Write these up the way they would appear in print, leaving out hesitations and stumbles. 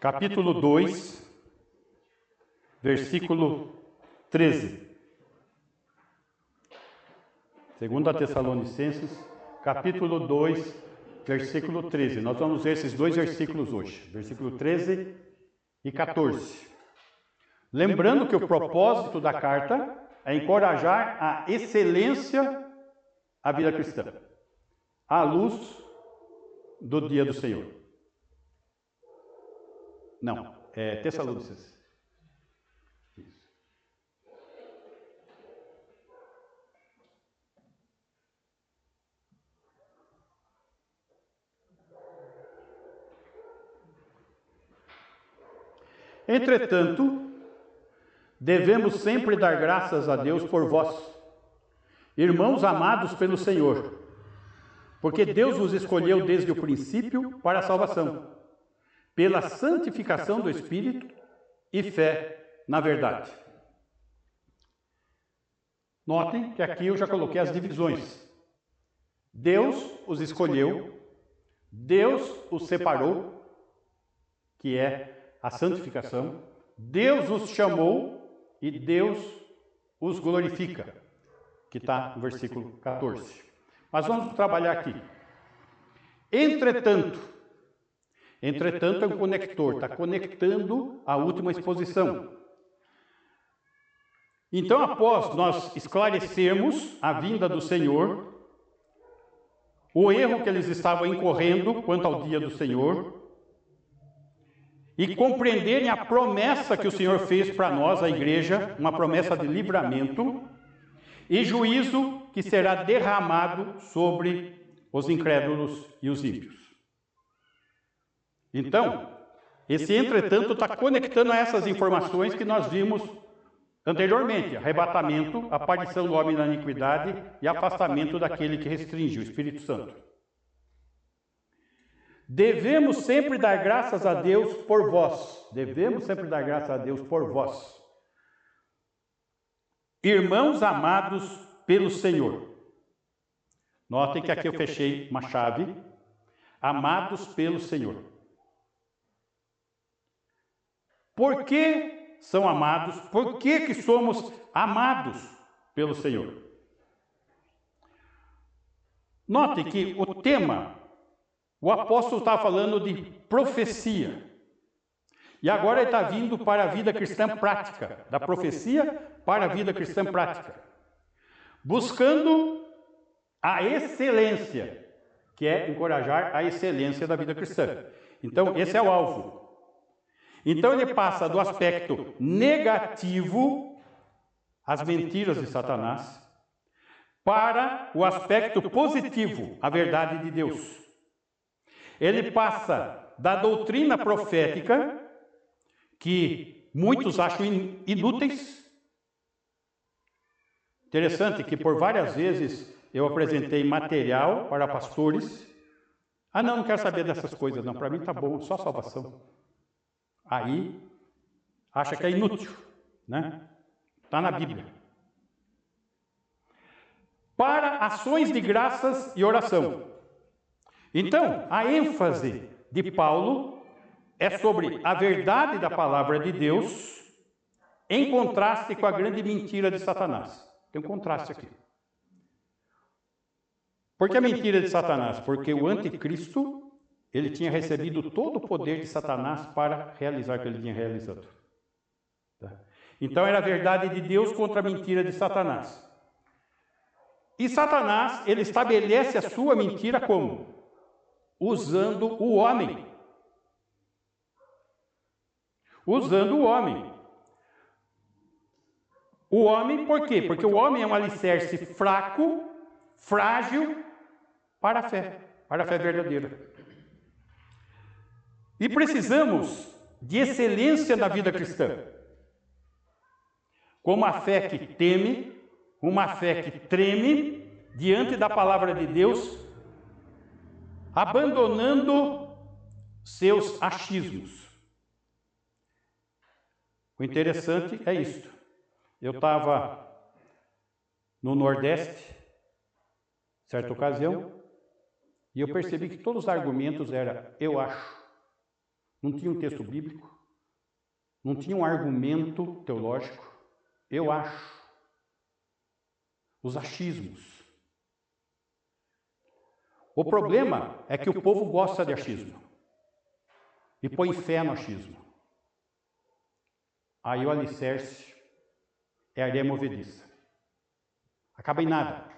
capítulo 2, versículo 13. 2 Tessalonicenses, capítulo 2, versículo 13. Nós vamos ver esses dois versículos hoje, versículo 13 e 14. Lembrando que o propósito da carta é encorajar a excelência à vida cristã, à luz do dia do Senhor. Não, é Tessalonicenses. Isso. Entretanto, devemos sempre dar graças a Deus por vós, irmãos amados pelo Senhor, porque Deus vos escolheu desde o princípio para a salvação, pela santificação do Espírito e fé na verdade. Notem que aqui eu já coloquei as divisões. Deus os escolheu, Deus os separou, que é a santificação, Deus os chamou e Deus os glorifica, que está no versículo 14. Mas vamos trabalhar aqui. Entretanto é um conector, está conectando a última exposição. Então, após nós esclarecermos a vinda do Senhor, o erro que eles estavam incorrendo quanto ao dia do Senhor, e compreenderem a promessa que o Senhor fez para nós, a igreja, uma promessa de livramento e juízo que será derramado sobre os incrédulos e os ímpios. Então, esse entretanto está conectando a essas informações que nós vimos anteriormente: arrebatamento, aparição do homem na iniquidade e afastamento daquele que restringe, o Espírito Santo. Devemos sempre dar graças a Deus por vós. Devemos sempre dar graças a Deus por vós, irmãos amados pelo Senhor. Notem que aqui eu fechei uma chave. Amados pelo Senhor. Por que são amados? Por que somos amados pelo Senhor? Notem que o tema, o apóstolo está falando de profecia. E agora ele está vindo para a vida cristã prática. Da profecia para a vida cristã prática. Buscando a excelência, que é encorajar a excelência da vida cristã. Então, esse é o alvo. Então, ele passa do aspecto negativo, as mentiras de Satanás, para o aspecto positivo, a verdade de Deus. Ele passa da doutrina profética, que muitos acham inúteis. Interessante que por várias vezes eu apresentei material para pastores. Não quero saber dessas coisas, não. Para mim está bom, só salvação. Aí, acha que é inútil, né? Está na Bíblia. Para ações de graças e oração. Então, a ênfase de Paulo é sobre a verdade da palavra de Deus em contraste com a grande mentira de Satanás. Tem um contraste aqui. Por que a mentira de Satanás? Porque o anticristo, ele tinha recebido todo o poder de Satanás para realizar o que ele tinha realizado. Então era a verdade de Deus contra a mentira de Satanás. E Satanás, ele estabelece a sua mentira como? Usando o homem. Usando o homem. O homem, por quê? Porque o homem é um alicerce fraco, frágil, para a fé verdadeira. E precisamos de excelência na vida cristã. Como a fé que teme, uma fé que treme diante da palavra de Deus, abandonando seus achismos. O interessante é isto. Eu estava no Nordeste, certa ocasião, e eu percebi que todos os argumentos eram eu acho. não tinha um texto bíblico, não tinha um argumento teológico. Eu acho. Os achismos. O problema é que o povo gosta de achismo e põe fé no achismo. Aí o alicerce é a areia movediça. Acaba em nada.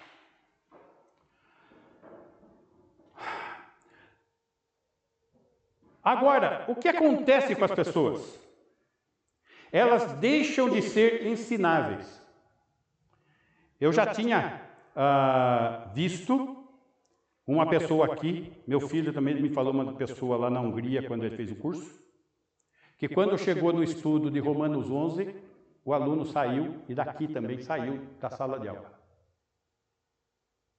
Agora, o que acontece com as pessoas? Elas deixam de ser ensináveis. Eu já tinha visto uma pessoa aqui, meu filho também me falou, uma pessoa lá na Hungria, quando ele fez o curso, que quando chegou no estudo de Romanos 11, o aluno saiu, e daqui também saiu da sala de aula.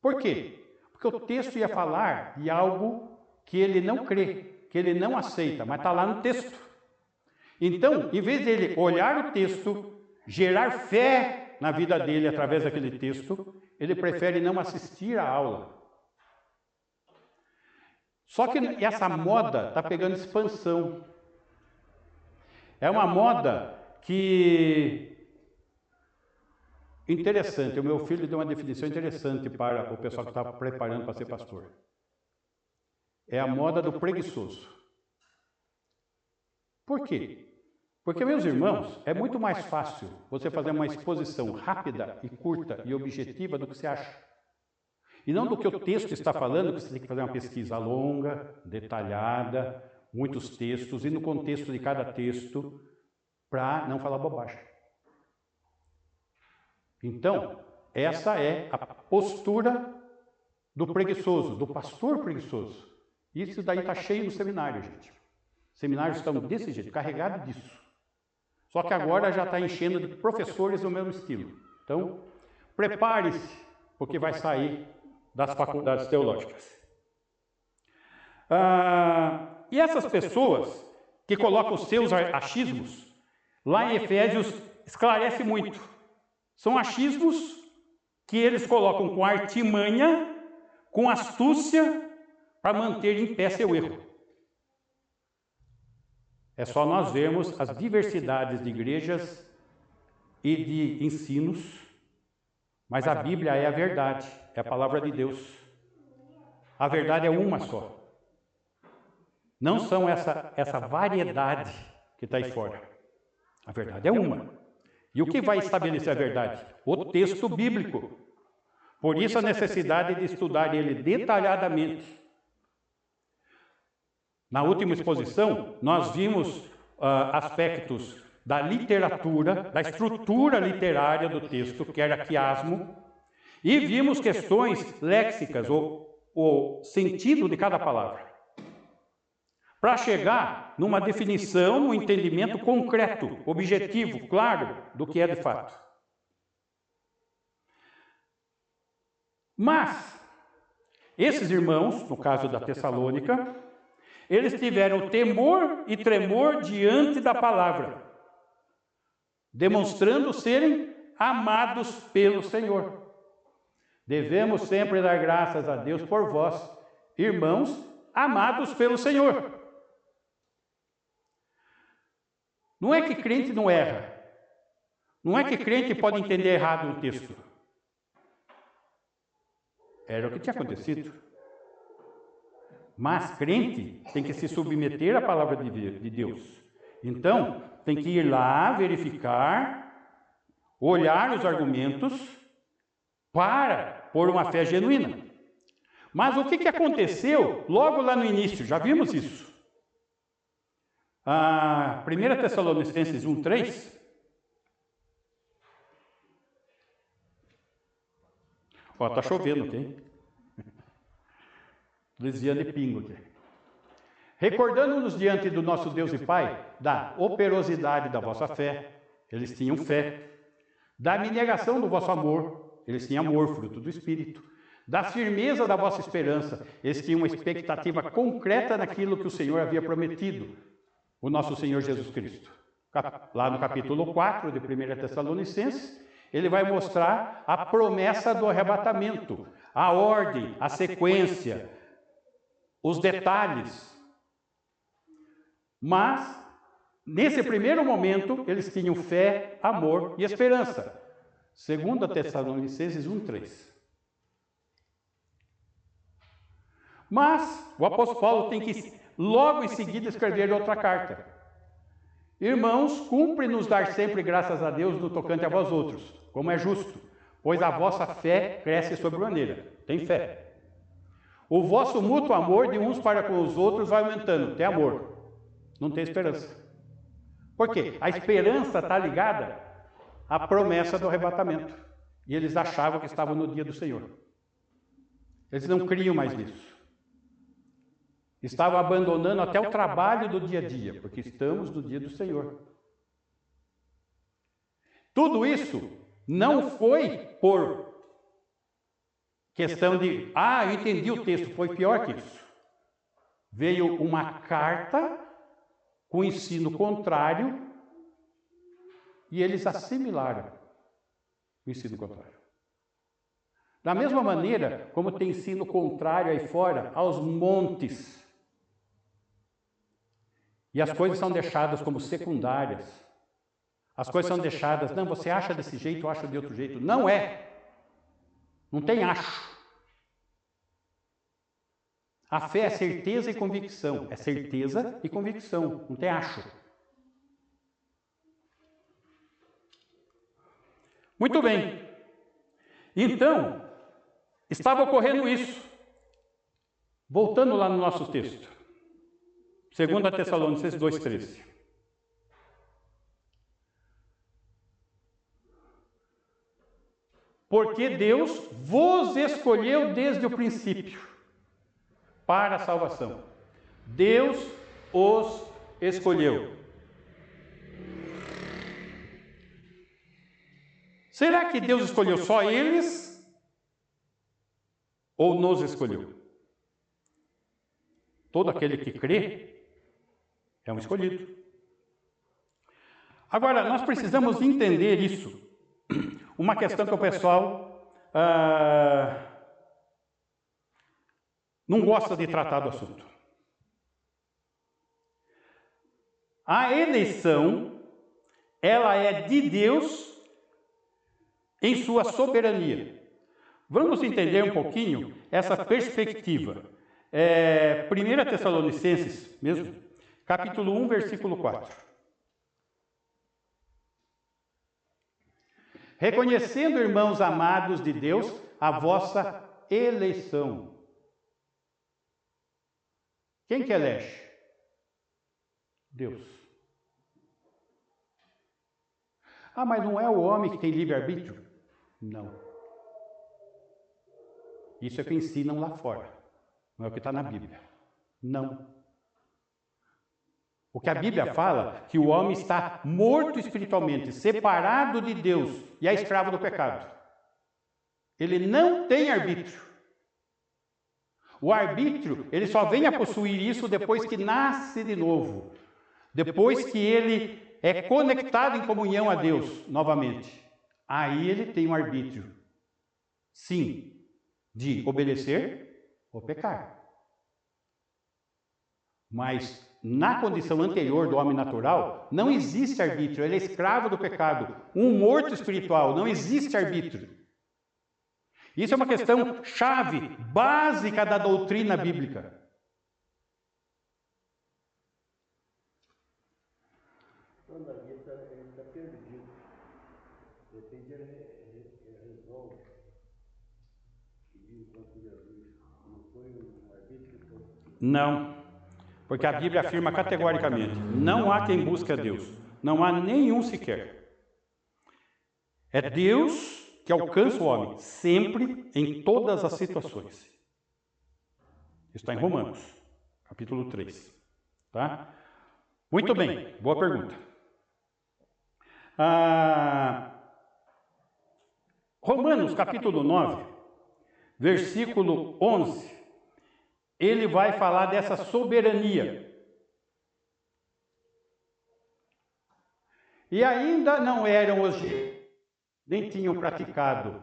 Por quê? Porque o texto ia falar de algo que ele não crê, que ele não aceita, mas está lá no texto. Então, em vez dele olhar o texto, gerar fé na vida dele através daquele texto, ele prefere não assistir à aula. Só que essa moda está pegando expansão. É uma moda que... interessante. O meu filho deu uma definição interessante para o pessoal que está preparando para ser pastor. É a moda do preguiçoso. Por quê? Porque, meus irmãos, é muito mais fácil você fazer uma exposição rápida e curta e objetiva do que você acha. E não do que o texto está falando, que você tem que fazer uma pesquisa longa, detalhada, muitos textos, e no contexto de cada texto, para não falar bobagem. Então, essa é a postura do preguiçoso, do pastor preguiçoso. Isso daí está cheio no seminário, gente. Os seminários estão desse jeito, carregados disso. Só que agora já está enchendo de professores do mesmo estilo. Então, prepare-se, porque vai sair das faculdades teológicas. E essas pessoas que colocam os seus achismos, lá em Efésios esclarece muito. São achismos que eles colocam com artimanha, com astúcia, para manter em pé seu erro. É só nós vermos as diversidades de igrejas e de ensinos, mas a Bíblia é a verdade, é a palavra de Deus. A verdade é uma só. Não são essa variedade que está aí fora. A verdade é uma. E o que vai estabelecer a verdade? O texto bíblico. Por isso a necessidade de estudar ele detalhadamente. Na última exposição, nós vimos aspectos da literatura, da estrutura literária do texto, que era quiasmo, e vimos questões léxicas, o sentido de cada palavra, para chegar numa definição, num entendimento concreto, objetivo, claro, do que é de fato. Mas, esses irmãos, no caso da Tessalônica, eles tiveram temor e tremor diante da palavra, demonstrando serem amados pelo Senhor. Devemos sempre dar graças a Deus por vós, irmãos, amados pelo Senhor. Não é que crente não erra. Não é que crente pode entender errado um texto. Era o que tinha acontecido. Mas crente tem que se submeter à palavra de Deus. Então, tem que ir lá, verificar, olhar os argumentos para pôr uma fé genuína. Mas o que aconteceu logo lá no início? Já vimos isso. 1 Tessalonicenses 1:3. Ó, tá chovendo aqui. Lisiane Pingo aqui. Recordando-nos diante do nosso Deus e Pai da operosidade da vossa fé, eles tinham fé, da abnegação do vosso amor, eles tinham amor, fruto do Espírito, da firmeza da vossa esperança, eles tinham uma expectativa concreta naquilo que o Senhor havia prometido, o nosso Senhor Jesus Cristo. Lá no capítulo 4 de 1 Tessalonicenses, ele vai mostrar a promessa do arrebatamento, a ordem, a sequência, os detalhes. Mas, nesse primeiro momento, eles tinham fé, amor e esperança. 2 Tessalonicenses 1:3. Mas o apóstolo Paulo tem que logo em seguida escrever outra carta. Irmãos, cumpre nos dar sempre graças a Deus no tocante a vós outros, como é justo, pois a vossa fé cresce sobremaneira. Tem fé. O vosso mútuo amor de uns para com os outros vai aumentando. Tem amor. Não tem esperança. Por quê? A esperança está ligada à promessa do arrebatamento. E eles achavam que estavam no dia do Senhor. Eles não criam mais nisso. Estavam abandonando até o trabalho do dia a dia, porque estamos no dia do Senhor. Tudo isso não foi por questão de, eu entendi o texto, foi pior que isso. Veio uma carta com ensino contrário e eles assimilaram o ensino contrário. Da mesma maneira como tem ensino contrário aí fora, aos montes. E as coisas são deixadas como secundárias. As coisas são deixadas, não, você acha desse jeito, eu acho de outro jeito. Não é. Não tem acho. A fé é certeza e convicção. É certeza e convicção. Não tem acho. Muito bem. Então, estava ocorrendo isso. Voltando lá no nosso texto. 2 Tessalonicenses 2:13. Porque Deus vos escolheu desde o princípio para a salvação. Deus os escolheu. Será que Deus escolheu só eles? Ou nos escolheu? Todo aquele que crê é um escolhido. Agora, nós precisamos entender isso. Uma questão que o pessoal não gosta de tratar do assunto. A eleição, ela é de Deus em sua soberania. Vamos entender um pouquinho essa perspectiva. 1 Tessalonicenses, mesmo, capítulo 1, versículo 4. Reconhecendo, irmãos amados de Deus, a vossa eleição. Quem que elege? Deus. Mas não é o homem que tem livre-arbítrio? Não. Isso é o que ensinam lá fora. Não é o que está na Bíblia. Não. O que a Bíblia fala, que o homem está morto espiritualmente, separado de Deus e é escravo do pecado. Ele não tem arbítrio. O arbítrio, ele só vem a possuir isso depois que nasce de novo. Depois que ele é conectado em comunhão a Deus novamente. Aí ele tem um arbítrio. Sim, de obedecer ou pecar. Mas na condição anterior do homem natural, não existe arbítrio, ele é escravo do pecado. Um morto espiritual, não existe arbítrio. Isso é uma questão chave, básica da doutrina bíblica. Quando a vida está perdido, de repente ele resolve pedir o corpo de Jesus. Não foi um arbítrio? Não. Porque a Bíblia afirma categoricamente, não há quem busque a Deus, não há nenhum sequer. É Deus que alcança o homem, sempre, em todas as situações. Isso está em Romanos, capítulo 3. Tá? Muito bem, boa pergunta. Romanos, capítulo 9, versículo 11. Ele vai falar dessa soberania. E ainda não eram os nem tinham praticado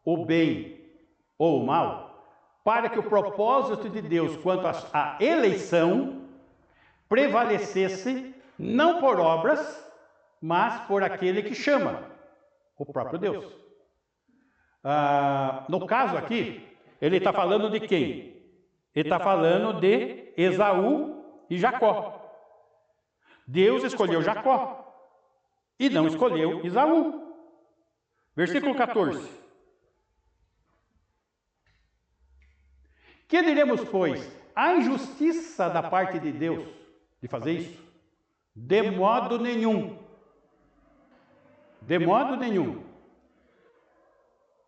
o bem ou o mal, para que o propósito de Deus quanto à eleição prevalecesse não por obras, mas por aquele que chama, o próprio Deus. No caso aqui, ele está falando de quem? Ele está falando de Esaú e Jacó. Deus escolheu Jacó e não escolheu Esaú. Versículo 14. Que diremos, pois? A injustiça da parte de Deus de fazer isso? De modo nenhum. De modo nenhum.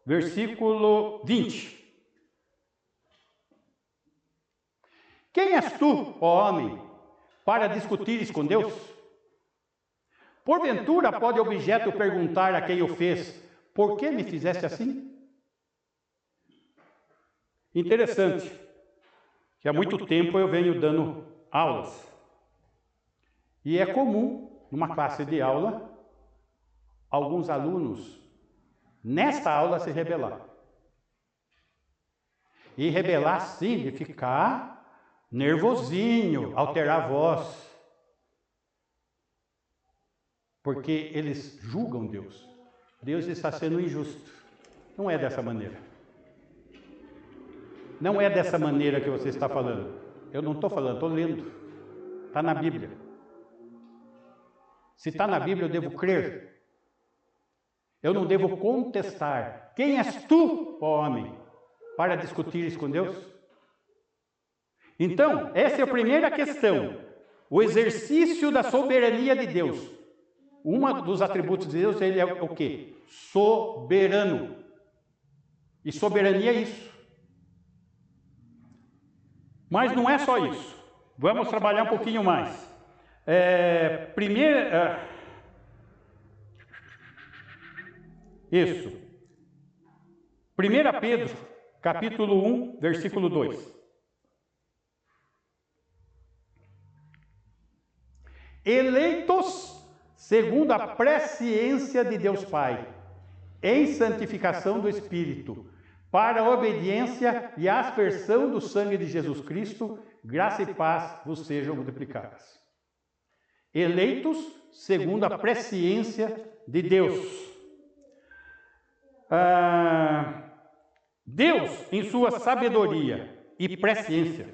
Versículo 20. Quem és tu, ó homem, para discutires com Deus? Porventura pode o objeto perguntar a quem o fez, por que me fizeste assim? Interessante, que há muito tempo eu venho dando aulas. E é comum, numa classe de aula, alguns alunos, nesta aula, se rebelar. E rebelar, sim, de ficar nervosinho, alterar a voz. Porque eles julgam Deus. Deus está sendo injusto. Não é dessa maneira. Não é dessa maneira que você está falando. Eu não estou falando, estou lendo. Está na Bíblia. Se está na Bíblia, eu devo crer. Eu não devo contestar. Quem és tu, ó homem, para discutires com Deus? Então, essa é a primeira questão. O exercício da soberania de Deus. Um dos atributos de Deus, ele é o quê? Soberano. E soberania é isso. Mas não é só isso. Vamos trabalhar um pouquinho mais. Isso. 1 Pedro, capítulo 1, versículo 2. Eleitos segundo a presciência de Deus Pai, em santificação do Espírito, para a obediência e a aspersão do sangue de Jesus Cristo, graça e paz vos sejam multiplicadas. Eleitos segundo a presciência de Deus. Deus, em sua sabedoria e presciência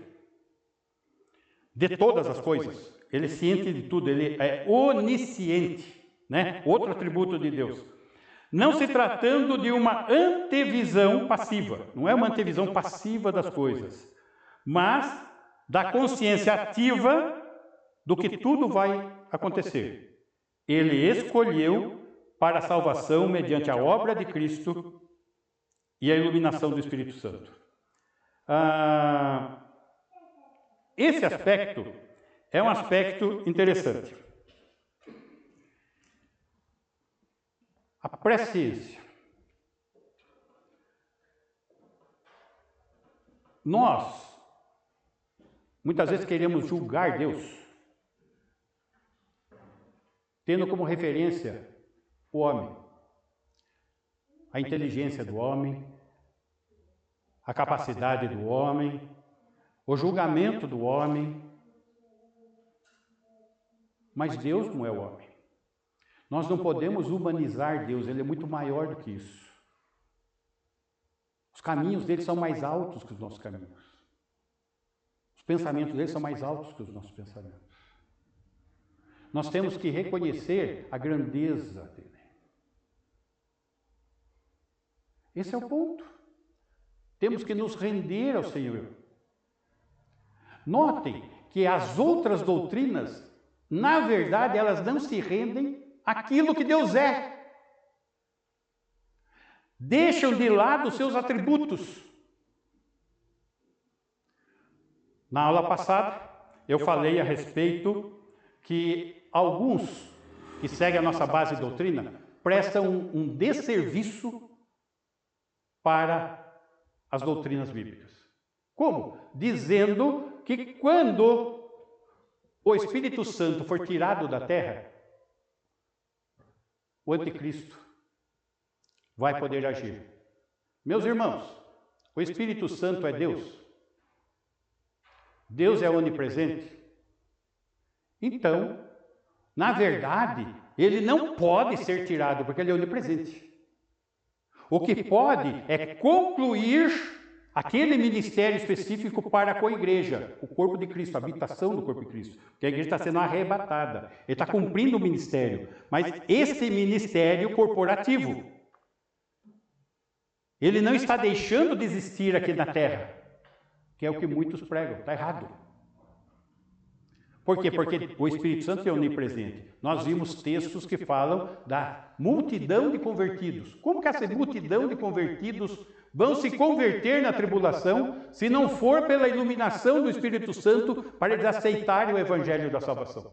de todas as coisas, ele é ciente de tudo, ele é onisciente, né? Outro atributo de Deus. Não se tratando de uma antevisão passiva, não é uma antevisão passiva das coisas, mas da consciência ativa do que tudo vai acontecer. Ele escolheu para a salvação mediante a obra de Cristo e a iluminação do Espírito Santo. Esse aspecto é um aspecto interessante. A presciência. Nós, muitas vezes, queremos julgar Deus, tendo como referência o homem, a inteligência do homem, a capacidade do homem, o julgamento do homem. Mas Deus não é o homem. Nós não podemos humanizar Deus, ele é muito maior do que isso. Os caminhos dele são mais altos que os nossos caminhos. Os pensamentos dele são mais altos que os nossos pensamentos. Nós temos que reconhecer a grandeza dele. Esse é o ponto. Temos que nos render ao Senhor. Notem que as outras doutrinas, na verdade, elas não se rendem àquilo que Deus é. Deixam de lado os seus atributos. Na aula passada, eu falei a respeito que alguns que seguem a nossa base de doutrina prestam um desserviço para as doutrinas bíblicas. Como? Dizendo que quando o Espírito Santo for tirado da terra, o anticristo vai poder agir. Meus irmãos, o Espírito Santo é Deus. Deus é onipresente. Então, na verdade, ele não pode ser tirado, porque ele é onipresente. O que pode é concluir aquele ministério específico para com a igreja, o corpo de Cristo, a habitação do corpo de Cristo. Porque a igreja está sendo arrebatada. Ele está cumprindo o ministério. Mas esse ministério corporativo, ele não está deixando de existir aqui na terra, que é o que muitos pregam. Está errado. Por quê? Porque o Espírito Santo é onipresente. Nós vimos textos que falam da multidão de convertidos. Como que essa multidão de convertidos vão se converter na tribulação se não for pela iluminação do Espírito Santo para eles aceitarem o Evangelho da salvação?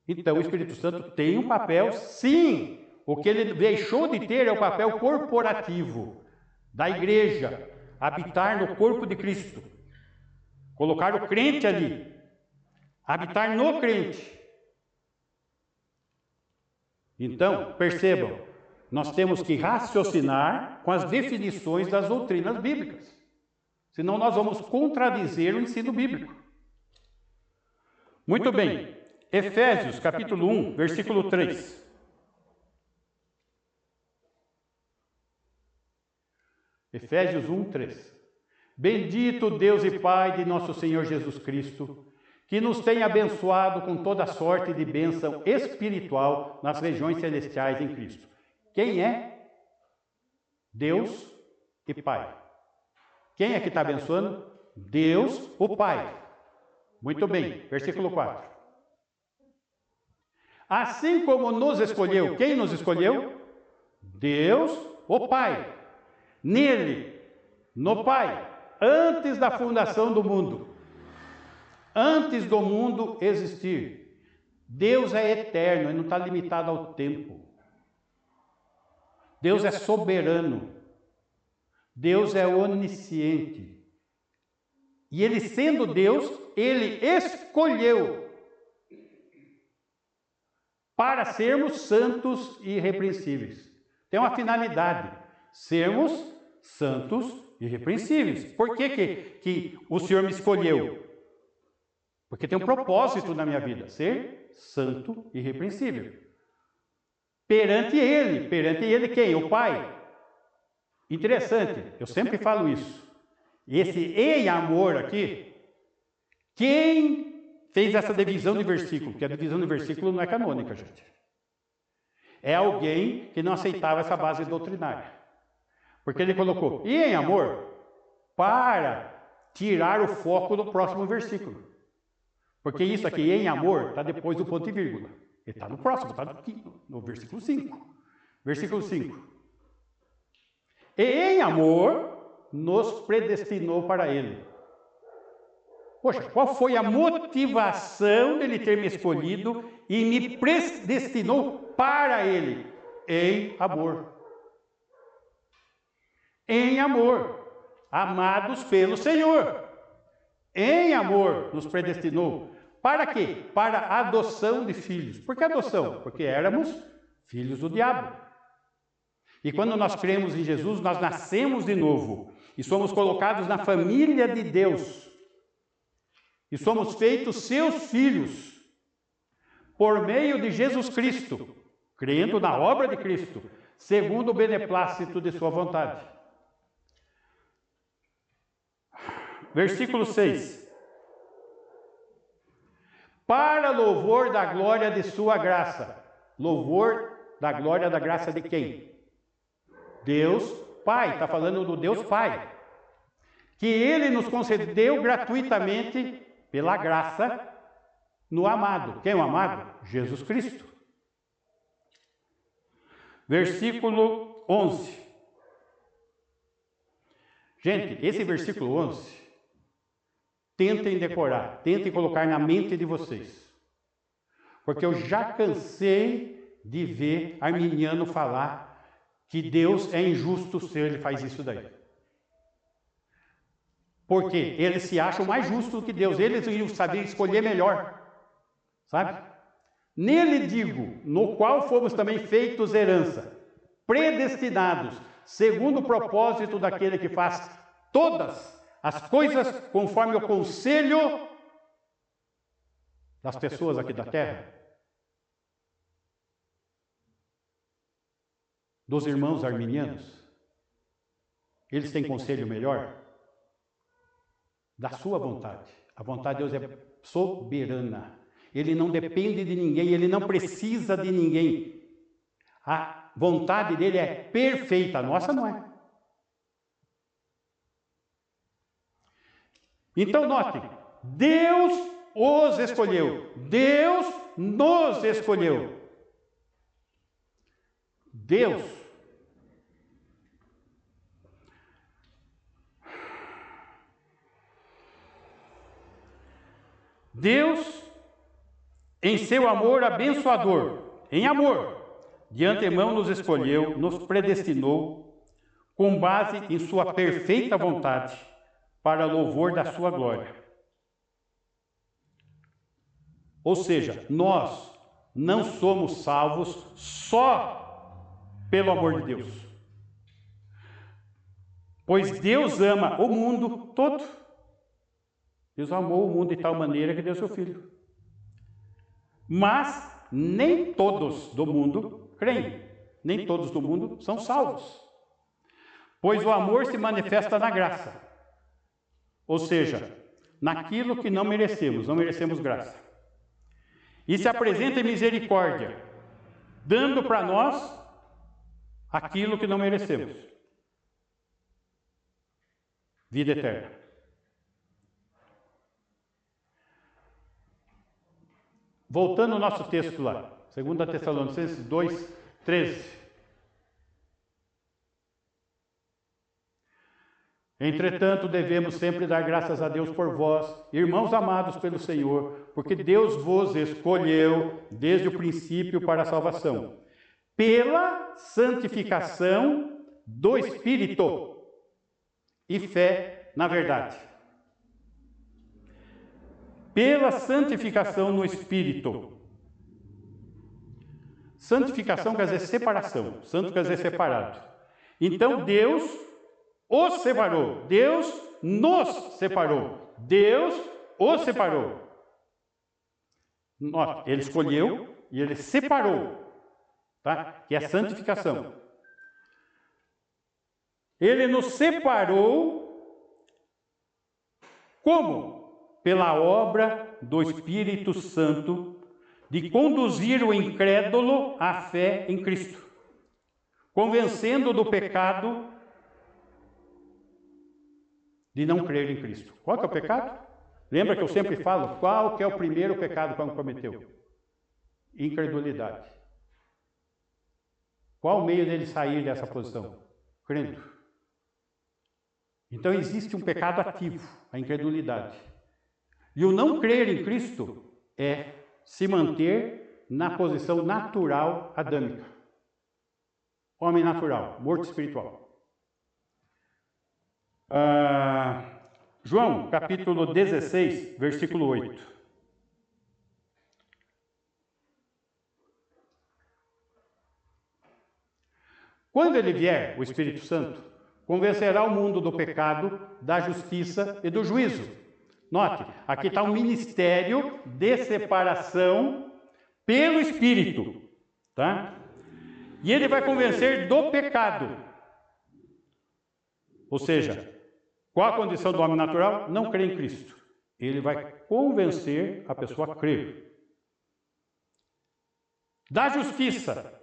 Então, o Espírito Santo tem um papel, sim. O que ele deixou de ter é o papel corporativo da igreja, habitar no corpo de Cristo. Colocar o crente ali, habitar no crente. Então, percebam, nós temos que raciocinar com as definições das doutrinas bíblicas. Senão nós vamos contradizer o ensino bíblico. Muito bem. Efésios, capítulo 1, versículo 3. Efésios 1, 3. Bendito Deus e Pai de nosso Senhor Jesus Cristo, que nos tem abençoado com toda sorte de bênção espiritual nas regiões celestiais em Cristo. Quem é? Deus e Pai. Quem é que está abençoando? Deus, o Pai. Muito bem, versículo 4. Assim como nos escolheu, quem nos escolheu? Deus, o Pai. Nele, no Pai, antes da fundação do mundo, antes do mundo existir. Deus é eterno, ele não está limitado ao tempo. Deus é soberano. Deus é onisciente. E ele sendo Deus, ele escolheu para sermos santos e irrepreensíveis. Tem uma finalidade, sermos santos e irrepreensíveis. Por que o Senhor me escolheu? Porque tem um propósito na minha vida, ser santo e irrepreensível. Perante Ele quem? O Pai. Interessante, eu sempre falo isso. Esse em amor aqui, quem fez essa divisão de versículo? Porque a divisão de versículo não é canônica, gente. É alguém que não aceitava essa base doutrinária. Porque ele colocou, e em amor, para tirar o foco do próximo versículo. Porque isso aqui, em amor, está depois do ponto e vírgula. Ele está no próximo, está no versículo 5. Versículo 5. E em amor, nos predestinou para Ele. Poxa, qual foi a motivação dele ter me escolhido e me predestinou para Ele? Em amor. Em amor. Amados pelo Senhor. Em amor nos predestinou. Para quê? Para a adoção de filhos. Por que adoção? Porque éramos filhos do diabo. E quando nós cremos em Jesus, nós nascemos de novo. E somos colocados na família de Deus. E somos feitos seus filhos. Por meio de Jesus Cristo. Crendo na obra de Cristo. Segundo o beneplácito de sua vontade. Versículo 6. Para louvor da glória de sua graça. Louvor da glória da graça de quem? Deus Pai. Está falando do Deus Pai. Que Ele nos concedeu gratuitamente, pela graça, no amado. Quem é o amado? Jesus Cristo. Versículo 11. Gente, esse versículo 11... tentem decorar, tentem colocar na mente de vocês. Porque eu já cansei de ver arminiano falar que Deus é injusto se ele faz isso daí. Porque eles se acham mais justos do que Deus, eles iriam saber escolher melhor. Sabe? Nele digo, no qual fomos também feitos herança, predestinados, segundo o propósito daquele que faz todas as coisas conforme o conselho das pessoas aqui da terra? Dos irmãos arminianos? Eles têm conselho melhor? Da sua vontade. A vontade de Deus é soberana. Ele não depende de ninguém, ele não precisa de ninguém. A vontade dele é perfeita, a nossa não é. Então, note, Deus os escolheu. Deus nos escolheu. Deus. Deus, em seu amor abençoador, em amor, de antemão nos escolheu, nos predestinou, com base em sua perfeita vontade, para louvor da sua glória. Ou seja, nós não somos salvos só pelo amor de Deus. Pois Deus ama o mundo todo. Deus amou o mundo de tal maneira que deu seu Filho. Mas nem todos do mundo creem. Nem todos do mundo são salvos. Pois o amor se manifesta na graça. Ou seja, naquilo que não merecemos graça. E se apresenta em misericórdia, dando para nós aquilo que não merecemos. Vida eterna. Voltando ao nosso texto lá, 2 Tessalonicenses 2, 13. Entretanto, devemos sempre dar graças a Deus por vós, irmãos amados pelo Senhor, porque Deus vos escolheu desde o princípio para a salvação, pela santificação do Espírito e fé na verdade. Pela santificação no Espírito. Santificação quer dizer separação. Santo quer dizer separado. Então Deus os separou. Deus nos separou. Deus os separou. Note, ele escolheu e ele separou. Tá? Que é santificação. Ele nos separou como? Pela obra do Espírito Santo, de conduzir o incrédulo à fé em Cristo, convencendo do pecado de não crer em Cristo. Qual que é o pecado? Lembra que eu sempre falo, qual que é o primeiro pecado que o homem cometeu? Incredulidade. Qual o meio dele sair dessa posição? Crendo. Então existe um pecado ativo, a incredulidade. E o não crer em Cristo é se manter na posição natural adâmica. Homem natural, morto espiritual. João, capítulo 16, versículo 8. Quando ele vier, o Espírito Santo, convencerá o mundo do pecado, da justiça e do juízo. Note, aqui está um ministério de separação pelo Espírito, tá? E ele vai convencer do pecado. Ou seja, qual a condição do homem natural? Não crer em Cristo. Ele vai convencer a pessoa a crer. Da justiça.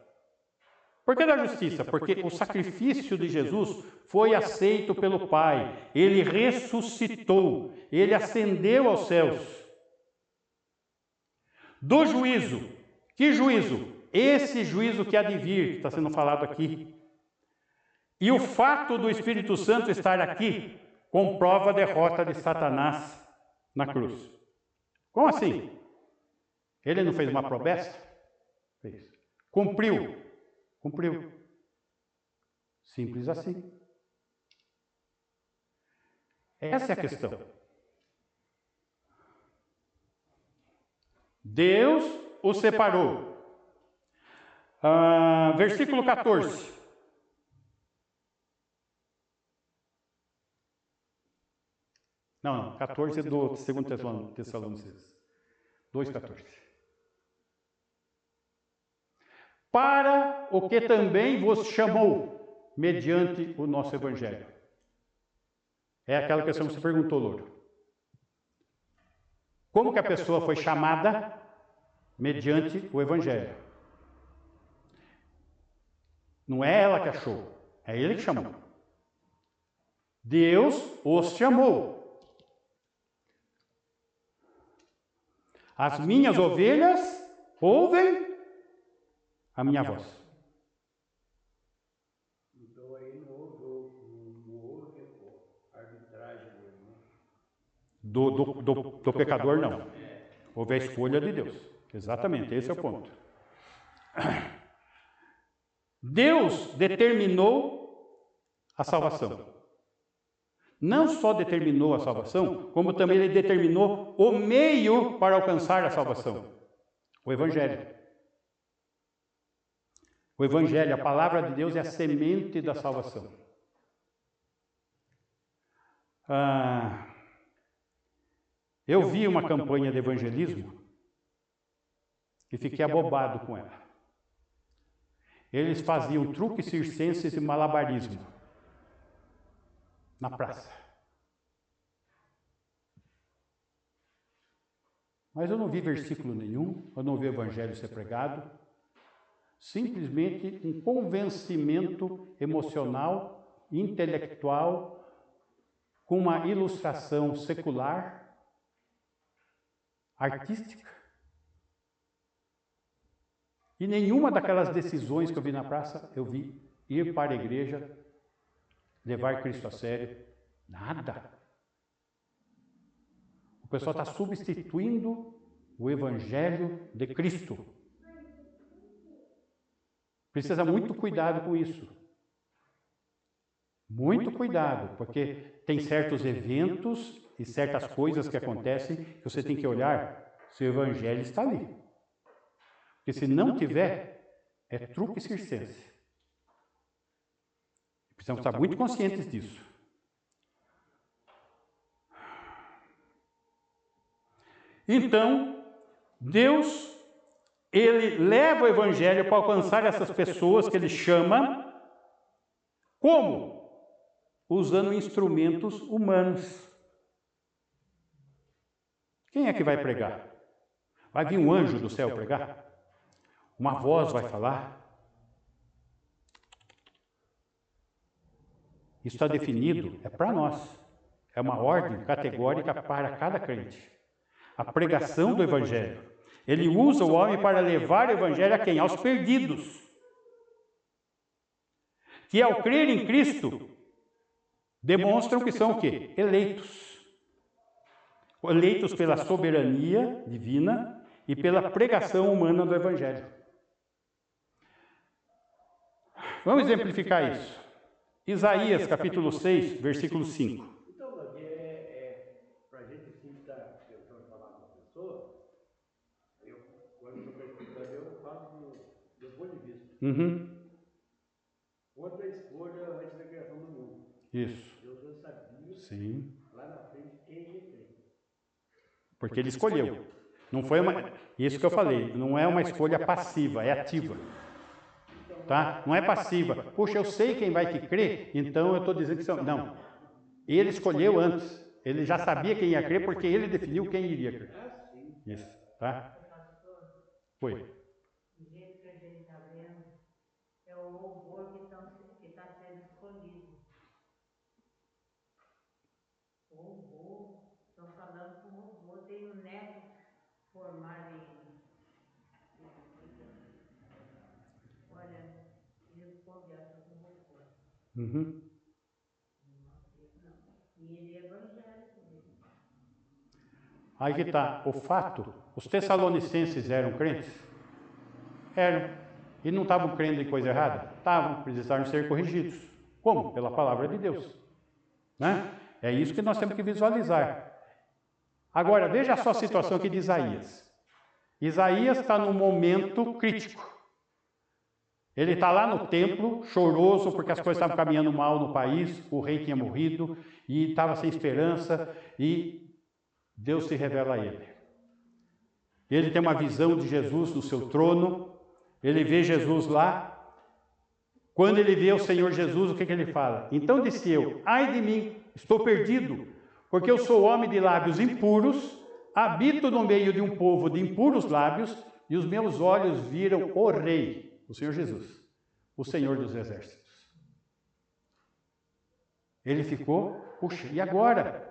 Por que da justiça? Porque o sacrifício de Jesus foi aceito pelo Pai. Ele ressuscitou. Ele ascendeu aos céus. Do juízo. Que juízo? Esse juízo que há de vir, que está sendo falado aqui. E o fato do Espírito Santo estar aqui comprova a derrota de Satanás na cruz. Como assim? Ele não fez uma promessa? Fez. Cumpriu. Cumpriu. Simples assim. Essa é a questão. Deus o separou. Versículo 14. Não, 14 do 2 Tessalonicenses. 2,14. Para o que também vos chamou, mediante o nosso Evangelho. É aquela questão que você perguntou, Louro. Como que a pessoa foi chamada? Mediante o Evangelho. Não é ela que achou, é ele que chamou. Deus os chamou. As minhas ovelhas ouvem a minha voz. Então aí não houve arbitragem Do pecador, não. Houve a escolha de Deus. Exatamente, esse é o ponto. Deus determinou a salvação. Não só determinou a salvação, como também ele determinou o meio para alcançar a salvação. O Evangelho. O Evangelho, a palavra de Deus, é a semente da salvação. Eu vi uma campanha de evangelismo e fiquei abobado com ela. Eles faziam truques circenses e malabarismo na praça. Mas eu não vi versículo nenhum, eu não vi o evangelho ser pregado. Simplesmente um convencimento emocional, intelectual, com uma ilustração secular, artística. E nenhuma daquelas decisões que eu vi na praça, eu vi ir para a igreja, levar Cristo a sério. Nada. O pessoal está substituindo o Evangelho de Cristo. Precisa muito cuidado com isso. Muito cuidado, porque tem certos eventos e certas coisas que acontecem que você tem que olhar se o Evangelho está ali. Porque se não tiver, é truque circense. Precisamos estar muito conscientes disso. Então, Deus, ele leva o Evangelho para alcançar essas pessoas que ele chama. Como? Usando instrumentos humanos. Quem é que vai pregar? Vai vir um anjo do céu pregar? Uma voz vai falar? Isso está definido, é para nós. É uma ordem categórica para cada crente. A pregação do Evangelho. Ele usa o homem para levar o Evangelho a quem? Aos perdidos. Que ao crer em Cristo, demonstram que são o quê? Eleitos. Eleitos pela soberania divina e pela pregação humana do Evangelho. Vamos exemplificar isso. Isaías, capítulo 6, versículo 5. Então, para a gente assim estar tentando falar com a pessoa, quando eu estou explicando, eu falo do ponto de vista. Quanto à escolha antes da criação do mundo. Isso. Deus já sabia. Sim. Lá na frente quem ia ter. Porque ele escolheu. Não foi isso que eu falei, não é uma escolha passiva, é ativa. Tá? Não é passiva. Puxa, eu sei quem vai que crer, então eu estou dizendo que são. Não. Ele escolheu antes. Ele já sabia quem ia crer porque ele definiu quem iria crer. Isso, tá? Foi. Do jeito que a gente está vendo, é o louvor que está sendo escolhido. Louvor, estão falando com louvor. Tem um neto formado em. Olha, ele conversa com louvor. E ele é evangélico mesmo. Aí que está. O fato, os tessalonicenses eram crentes? Eram. E não estavam crendo em coisa errada? Estavam, precisaram ser corrigidos. Como? Pela palavra de Deus. Né? É isso que nós temos que visualizar. Agora, veja só a situação aqui de Isaías. Isaías está num momento crítico. Ele está lá no templo, choroso, porque as coisas estavam caminhando mal no país, o rei tinha morrido, e estava sem esperança, e Deus se revela a ele. ele tem uma visão de Jesus no seu trono, ele vê Jesus lá. Quando ele vê o Senhor Jesus, o que ele fala? Então disse eu, ai de mim, estou perdido, porque eu sou homem de lábios impuros, habito no meio de um povo de impuros lábios, e os meus olhos viram o Rei, o Senhor Jesus, o Senhor dos Exércitos. Ele ficou, puxa, e agora?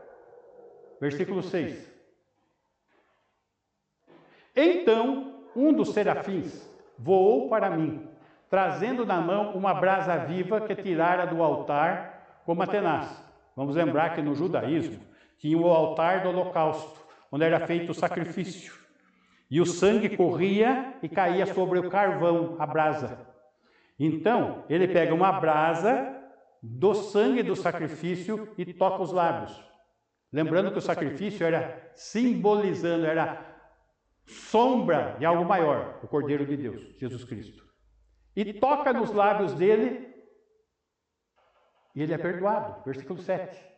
Versículo 6. Então, um dos serafins voou para mim, trazendo na mão uma brasa viva que tirara do altar como a tenaz. Vamos lembrar que no judaísmo tinha o altar do holocausto, onde era feito o sacrifício. E o sangue corria e caía sobre o carvão, a brasa. Então, ele pega uma brasa do sangue do sacrifício e toca os lábios. Lembrando que o sacrifício era simbolizando, era sombra de algo maior, o Cordeiro de Deus, Jesus Cristo. E toca nos lábios dele e ele é perdoado. Versículo 7.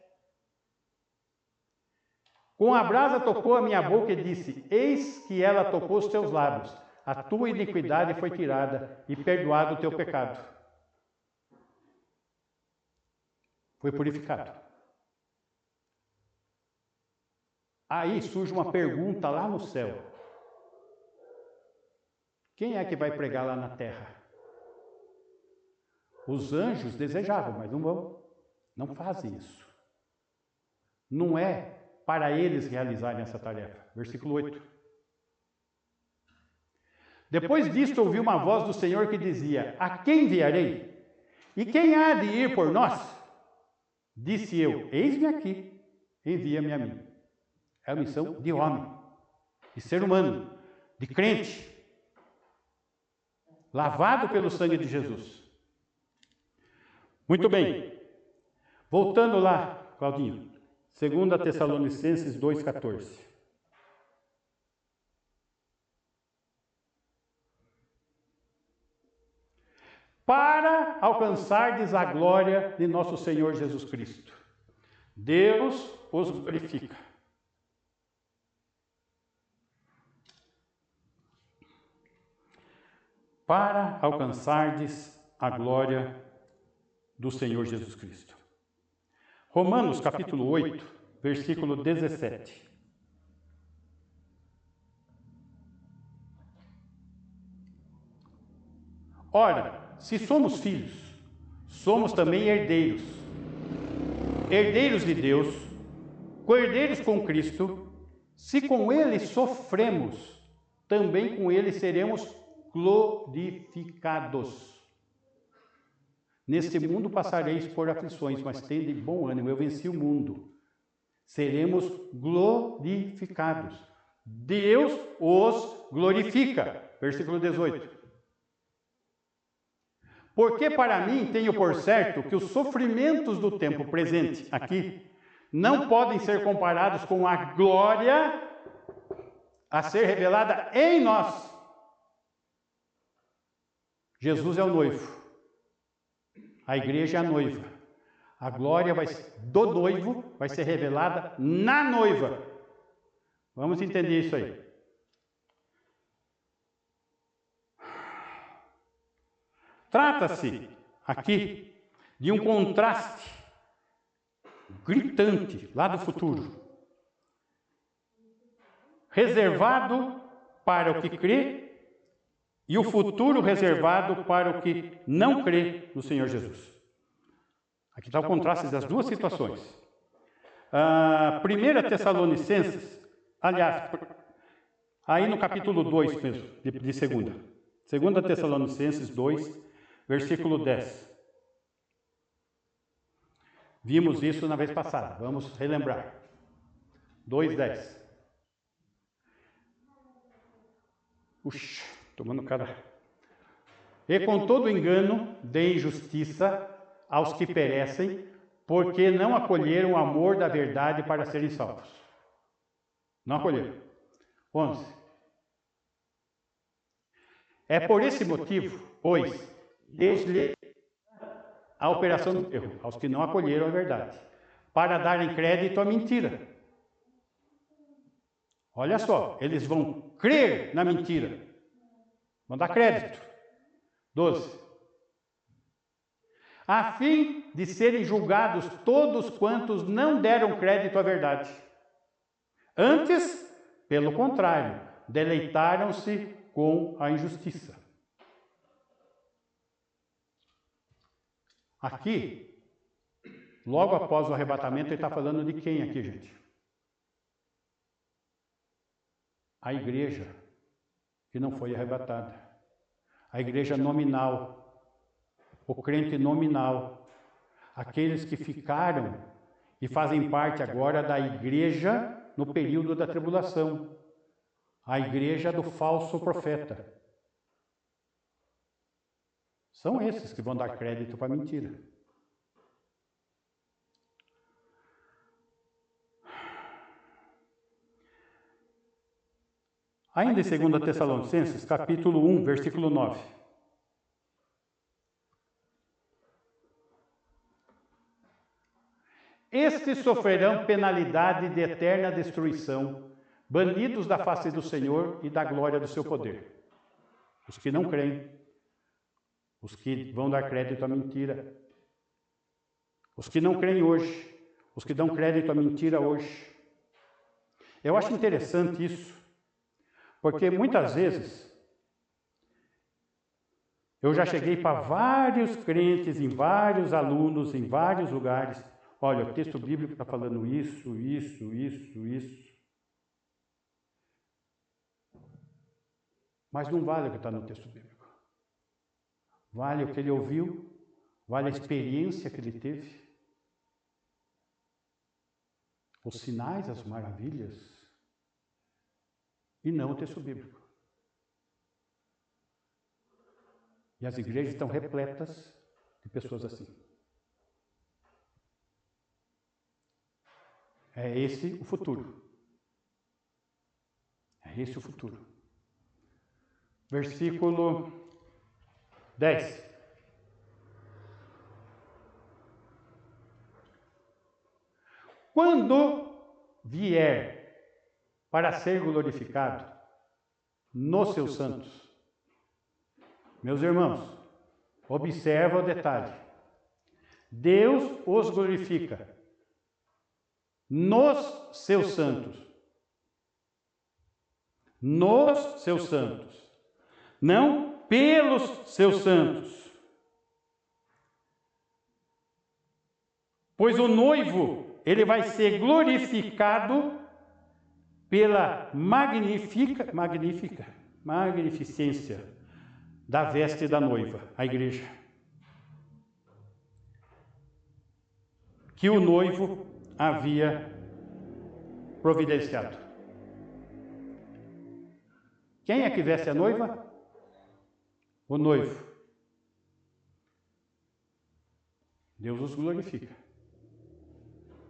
Com a brasa tocou a minha boca e disse, eis que ela tocou os teus lábios, a tua iniquidade foi tirada e perdoado o teu pecado. Foi purificado. Aí surge uma pergunta lá no céu. Quem é que vai pregar lá na terra? Os anjos desejavam, mas não vão. Não fazem isso. Não é para eles realizarem essa tarefa. Versículo 8. Depois disto ouvi uma voz do Senhor que dizia, a quem enviarei? E quem há de ir por nós? Disse eu, eis-me aqui, envia-me a mim. É a missão de homem, de ser humano, de crente, lavado pelo sangue de Jesus. Muito bem. Voltando lá, Claudinho, 2 Tessalonicenses 2,14. Para alcançardes a glória de nosso Senhor Jesus Cristo. Deus os glorifica. Para alcançardes a glória do Senhor Jesus Cristo. Romanos capítulo 8, versículo 17. Ora, se somos filhos, somos também herdeiros. Herdeiros de Deus, co-herdeiros com Cristo, se com Ele sofremos, também com Ele seremos glorificados. Neste mundo passareis por aflições, mas tende bom ânimo, eu venci o mundo. Seremos glorificados. Deus os glorifica. Versículo 18. Porque para mim tenho por certo que os sofrimentos do tempo presente, aqui, não podem ser comparados com a glória a ser revelada em nós. Jesus é o noivo. A igreja é a noiva. A glória do noivo vai ser revelada na noiva. Vamos entender isso aí. Trata-se aqui de um contraste gritante lá do futuro. Reservado para o que crê e o futuro reservado para o que não crê no Senhor Jesus. Aqui está o contraste das duas situações. 1 Tessalonicenses, aliás, aí no capítulo 2 mesmo, de segunda. 2 Tessalonicenses 2, versículo 10. Vimos isso na vez passada, vamos relembrar. 2:10. Puxa, tomando cara. E com todo engano de injustiça aos que perecem, porque não acolheram o amor da verdade para serem salvos. Não acolheram. 11. É por esse motivo, pois, deixe-lhe a operação do erro, aos que não acolheram a verdade, para darem crédito à mentira. Olha só, eles vão crer na mentira. Vão dar crédito. 12. A fim de serem julgados todos quantos não deram crédito à verdade. Antes, pelo contrário, deleitaram-se com a injustiça. Aqui, logo após o arrebatamento, ele está falando de quem aqui, gente? A igreja que não foi arrebatada. A igreja nominal. O crente nominal. Aqueles que ficaram e fazem parte agora da igreja no período da tribulação. A igreja do falso profeta. São esses que vão dar crédito para a mentira. Ainda em 2 Tessalonicenses, capítulo 1, versículo 9. Estes sofrerão penalidade de eterna destruição, banidos da face do Senhor e da glória do seu poder. Os que não creem, os que vão dar crédito à mentira, os que não creem hoje, os que dão crédito à mentira hoje. Eu acho interessante isso, porque muitas vezes eu já cheguei para vários crentes, em vários alunos, em vários lugares. Olha, o texto bíblico está falando isso. Mas não vale o que está no texto bíblico. Vale o que ele ouviu, vale a experiência que ele teve, os sinais, as maravilhas, e não o texto bíblico. E as igrejas estão repletas de pessoas assim. É esse o futuro. É esse o futuro. Versículo 10. Quando vier para ser glorificado nos seus santos. Meus irmãos, observa o detalhe. Deus os glorifica nos seus santos. Nos seus santos. Não pelos seus santos. Pois o noivo, ele vai ser glorificado pela magnificência da veste da noiva, a igreja. Que o noivo havia providenciado. Quem é que veste a noiva? O noivo. Deus os glorifica.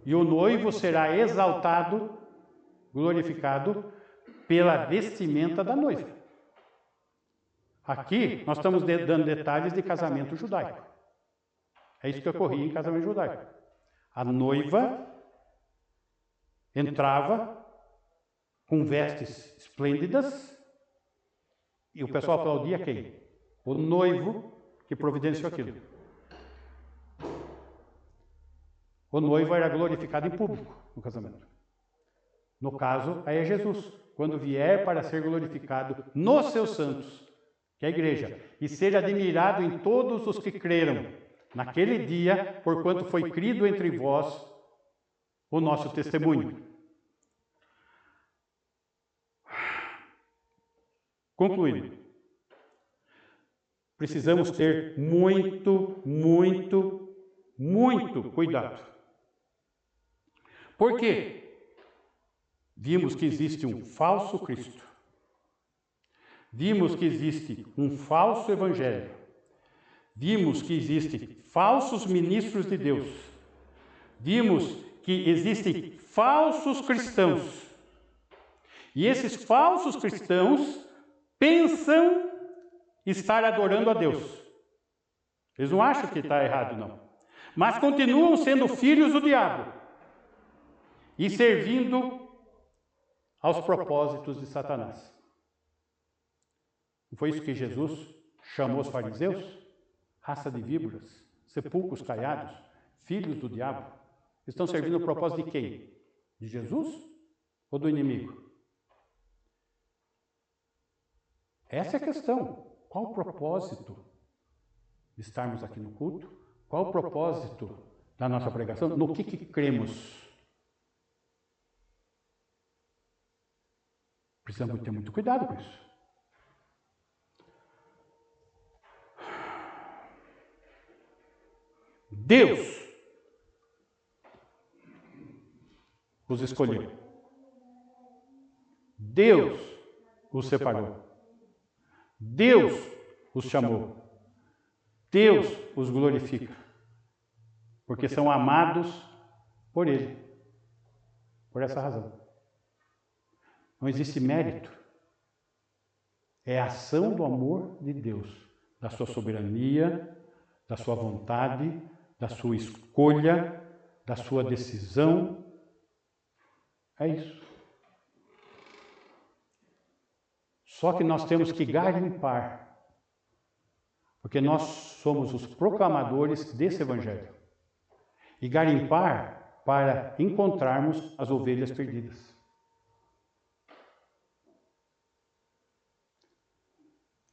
E o noivo será exaltado, glorificado, pela vestimenta da noiva. Aqui nós estamos dando detalhes de casamento judaico. É isso que ocorria em casamento judaico. A noiva entrava com vestes esplêndidas e o pessoal aplaudia quem? O noivo que providenciou aquilo. O noivo era glorificado em público no casamento. No caso, aí é Jesus, quando vier para ser glorificado nos seus santos, que é a igreja, e ser admirado em todos os que creram, naquele dia, porquanto foi crido entre vós o nosso testemunho. Concluindo, precisamos ter muito cuidado. Por quê? Vimos que existe um falso Cristo. Vimos que existe um falso evangelho. Vimos que existem falsos ministros de Deus. Vimos que existem falsos cristãos. E esses falsos cristãos pensam estar adorando a Deus. Eles não acham que está errado, não. Mas continuam sendo filhos do diabo e servindo aos propósitos de Satanás. Não foi isso que Jesus chamou os fariseus? Raça de víboras, sepulcros caiados, filhos do diabo. Estão servindo o propósito de quem? De Jesus ou do inimigo? Essa é a questão. Qual o propósito de estarmos aqui no culto? Qual o propósito da nossa pregação? No que cremos? Precisamos ter muito cuidado com isso. Deus os escolheu. Deus os separou. Deus os chamou. Deus os glorifica. Porque são amados por Ele. Por essa razão. Não existe mérito. É a ação do amor de Deus, da sua soberania, da sua vontade, da sua escolha, da sua decisão. É isso. Só que nós temos que garimpar, porque nós somos os proclamadores desse Evangelho. E garimpar para encontrarmos as ovelhas perdidas.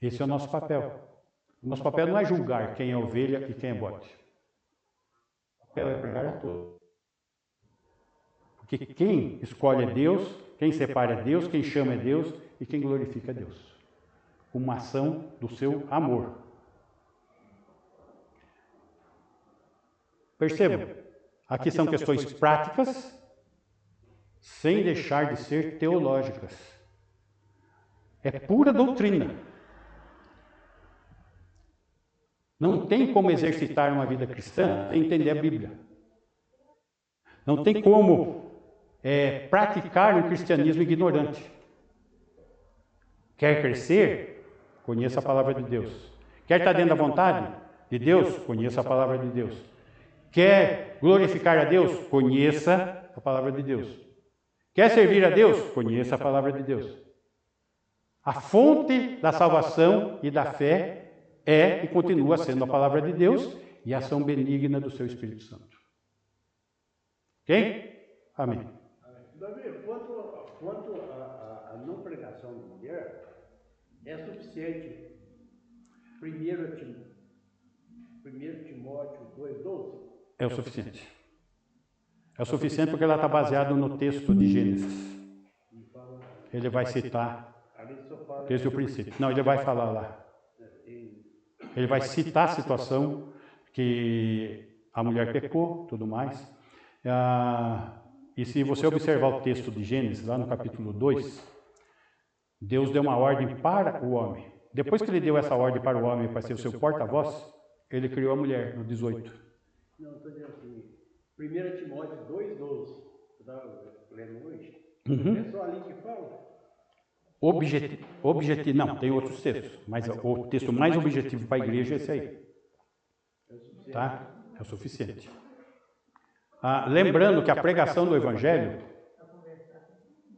Esse é o nosso papel. O nosso papel não é julgar quem é ovelha e quem é bode. O papel é pregar a todos. Porque quem escolhe é Deus, quem separa é Deus, quem chama é Deus e quem glorifica é Deus. Uma ação do seu amor. Percebam, aqui são questões práticas, sem deixar de ser teológicas. É pura doutrina. Não tem como exercitar uma vida cristã sem entender a Bíblia. Não tem como praticar um cristianismo ignorante. Quer crescer? Conheça a palavra de Deus. Quer estar dentro da vontade de Deus? Conheça a palavra de Deus. Quer glorificar a Deus? Conheça a palavra de Deus. Quer servir a Deus? Conheça a palavra de Deus. A fonte da salvação e da fé é e continua sendo a palavra de Deus e a ação benigna do seu Espírito Santo. Ok? Amém. Davi, quanto à não pregação da mulher, é suficiente 1 Timóteo 2,12? É o suficiente. É o suficiente porque ela está baseada no texto de Gênesis. Ele vai citar desde o princípio. Não, ele vai falar lá. Ele vai citar a situação que a mulher pecou, tudo mais. E se você observar o texto de Gênesis, lá no capítulo 2, Deus deu uma ordem para o homem. Depois que ele deu essa ordem para o homem para ser o seu porta-voz, ele criou a mulher, no 18. Não, estou dizendo assim, 1 Timóteo 2,12, você estava lendo hoje, é só ali que fala? Não, tem outros textos, mas o texto mais objetivo para a igreja é esse aí. Tá? É o suficiente. Lembrando que a pregação do Evangelho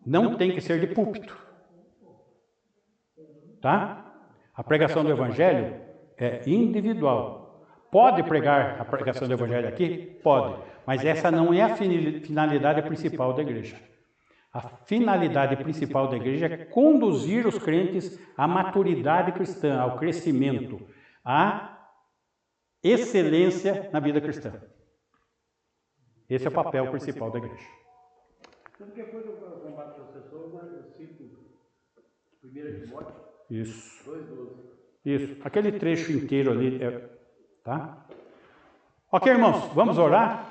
não tem que ser de púlpito. Tá? A pregação do Evangelho é individual. Pode pregar a pregação do Evangelho aqui? Pode. Mas essa não é a finalidade principal da igreja. A finalidade principal da igreja é conduzir os crentes à maturidade cristã, ao crescimento, à excelência na vida cristã. Esse é o papel principal da igreja. Porque depois do combate ao sucessor, eu cito 1 Timóteo 2,12. Isso. Aquele trecho inteiro ali. Tá? Ok, irmãos, vamos orar?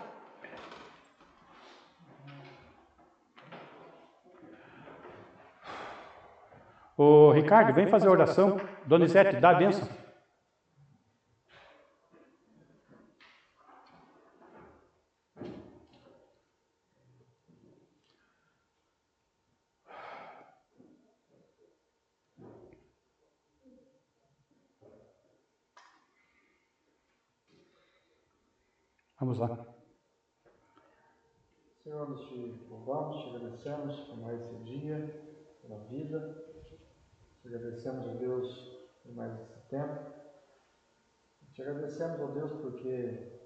Ô, Ricardo, vem fazer a oração. Donizete, dá a bênção. Vamos lá. Senhor, nós te louvamos, te agradecemos por mais esse dia, pela vida. Te agradecemos, a Deus, por mais esse tempo. Te agradecemos, ó Deus, porque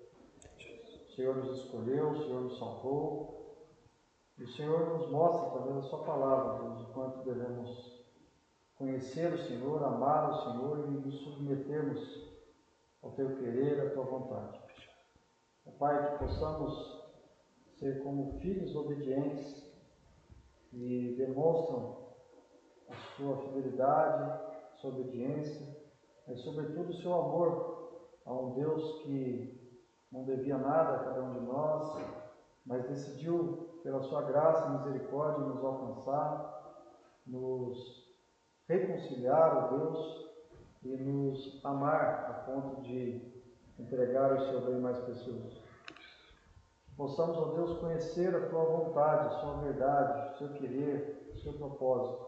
o Senhor nos escolheu, o Senhor nos salvou, e o Senhor nos mostra, através da sua palavra, Deus, o quanto devemos conhecer o Senhor, amar o Senhor e nos submetermos ao teu querer, à tua vontade. Ó Pai, que possamos ser como filhos obedientes e demonstram a sua fidelidade, a sua obediência, mas sobretudo o seu amor a um Deus que não devia nada a cada um de nós, mas decidiu, pela sua graça e misericórdia, nos alcançar, nos reconciliar, ó Deus, e nos amar a ponto de entregar o seu bem mais precioso. Possamos, ó Deus, conhecer a tua vontade, a sua verdade, o seu querer, o seu propósito,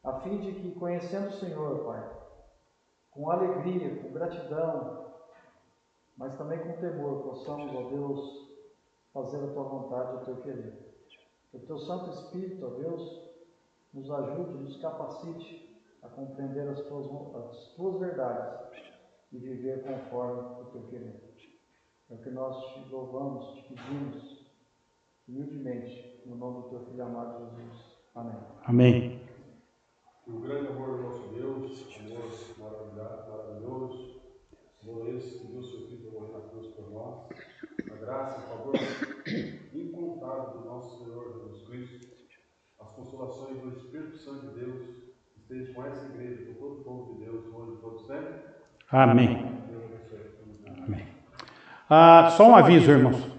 a fim de que, conhecendo o Senhor, Pai, com alegria, com gratidão, mas também com temor, possamos, ó Deus, fazer a tua vontade e o teu querer. Que o teu Santo Espírito, ó Deus, nos ajude, nos capacite a compreender as tuas verdades e viver conforme o teu querer. É o que nós te louvamos, te pedimos, humildemente, no nome do teu Filho amado Jesus. Amém. Amém. O grande amor do nosso Deus, amor maravilhoso, amor esse que deu seu Filho para morrer na cruz por nós, a graça e o favor incontável do nosso Senhor Jesus Cristo, as consolações do Espírito Santo de Deus, esteja com essa igreja, com todo o povo de Deus, hoje e todo sempre. Amém. Deus abençoe. Amém. Só um aviso, irmãos.